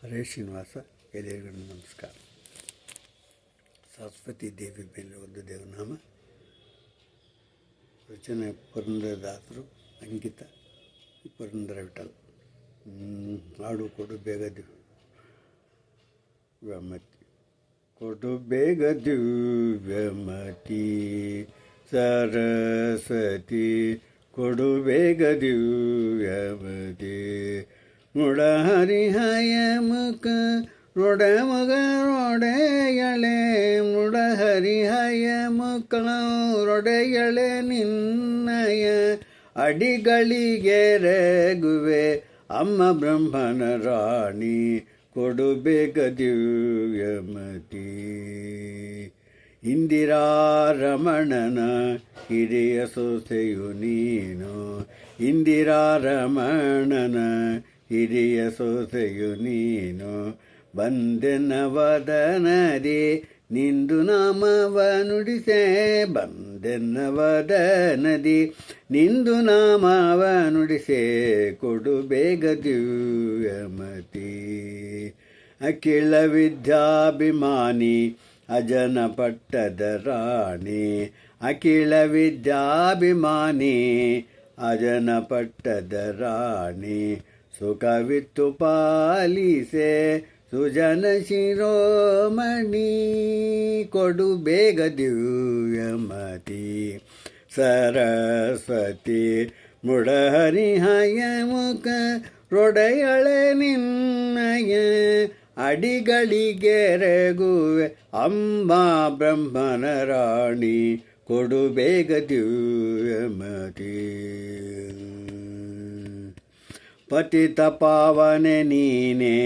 ಹರೇ ಶ್ರೀನಿವಾಸ ಎಲ್ಲರಿಗೂ ನಮಸ್ಕಾರ. ಸರಸ್ವತಿ ದೇವಿ ಮೇಲೆ ಒಂದು ದೇವನಾಮ. ರಚನೆ ಪುರಂದರದಾಸರು, ಅಂಕಿತ ಪುರಂದರ ವಿಠಲ್. ಹಾಡು ಕೊಡು ಬೇಗ ದಿವ್ಯಮತಿ, ಕೊಡು ಬೇಗ ದಿವ್ಯಮತಿ ಸರಸ್ವತಿ, ಕೊಡು ಬೇಗ ದಿವ್ಯಮತಿ. ಮುಡ ಹರಿಹಯ ಮುಖ ರೊಡ ಮಗ ರೊಡೆಯಳೆ, ಮುಡ ಹರಿಹಯ ಮುಖ ರೊಡೆಯಳೆ ನಿನ್ನಯ ಅಡಿಗಳಿಗೆ ರೆಗುವೆ ಅಮ್ಮ ಬ್ರಹ್ಮನ ರಾಣಿ, ಕೊಡು ಬೇಗ ದಿವ್ಯಮತಿ. ಇಂದಿರಾ ರಮಣನ ಹಿರಿಯ ಸೊಸೆಯು ನೀನು, ಇಂದಿರಾ ರಮಣನ ಹಿರಿಯ ಸೊಸೆಯು ನೀನು. ಬಂದೆನ ವದನದಿ ನಿಂದು ನಾಮವ ನುಡಿಸೆ, ಬಂದೆನ ವದನದಿ ನಿಂದು ನಾಮವ ನುಡಿಸೆ, ಕೊಡು ಬೇಗ ದಿವ್ಯಮತಿ. ಅಖಿಲ ವಿದ್ಯಾಭಿಮಾನಿ ಅಜನ ಪಟ್ಟದ ರಾಣಿ, ಅಖಿಲ ವಿದ್ಯಾಭಿಮಾನಿ ಅಜನ ಪಟ್ಟದ ರಾಣಿ. ಸುಖವಿತ್ತು ಪಾಲಿಸೆ ಸುಜನ ಶಿರೋಮಣಿ, ಕೊಡು ಬೇಗ ದಿವ್ಯಮತಿ. ಸರಸ್ವತಿ ಮುಡ ಹರಿಹಯ ಮುಖ ರೊಡೆಯಳೆ ನಿನ್ನಯ ಅಡಿಗಳಿಗೆ ರೆಗುವೆ ಅಮ್ಮ ಬ್ರಹ್ಮನ ರಾಣಿ, ಕೊಡು ಬೇಗ ದಿವ್ಯಮತಿ. ಪತಿತ ಪಾವನೆ ನೀನೆ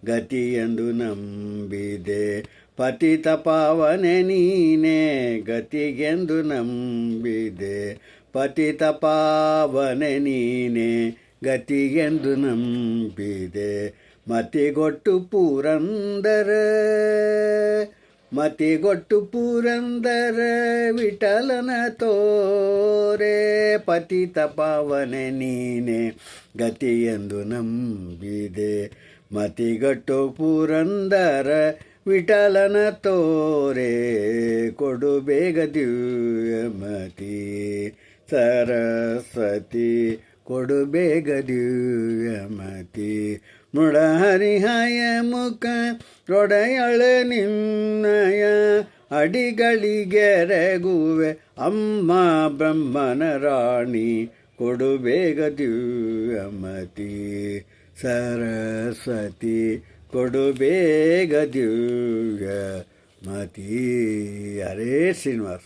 ಗತಿಯೆಂದು ನಂಬಿದೆ, ಪತಿತ ಪಾವನೆ ನೀನೆ ಗತಿಗೆಂದು ನಂಬಿದೆ, ಪತಿತ ಪಾವನೆ ನೀನೆ ಗತಿಗೆಂದು ನಂಬಿದೆ. ಮತಿಗೊಟ್ಟು ಪುರಂದರ, ಮತಿಗೊಟ್ಟು ಪುರಂದರ ವಿಠಲನ ತೋರೆ, ಪತಿತ ಪಾವನೆ ನೀನೆ ಗತಿಯೆಂದು ನಂಬಿದೆ. ಮತಿಗೊಟ್ಟು ಪುರಂದರ ವಿಠಲನ ತೋರೆ, ಕೊಡು ಬೇಗ ದಿವ್ಯಮತಿ. ಸರಸ್ವತಿ ಕೊಡು ಬೇಗ ದಿವ್ಯಮತಿ. ಮುಡ ಹರಿಹಯ ಮುಖ ರೊಡೆಯಳೆ ನಿನ್ನಯ ಅಡಿಗಳಿಗೆ ರೆಗುವೆ ಅಮ್ಮ ಬ್ರಹ್ಮನ ರಾಣಿ, ಕೊಡು ಬೇಗ ದಿವ್ಯಮತಿ. ಸರಸ್ವತಿ ಕೊಡು ಬೇಗ ದಿವ್ಯಮತಿ. ಹರೇ ಶ್ರೀನಿವಾಸ.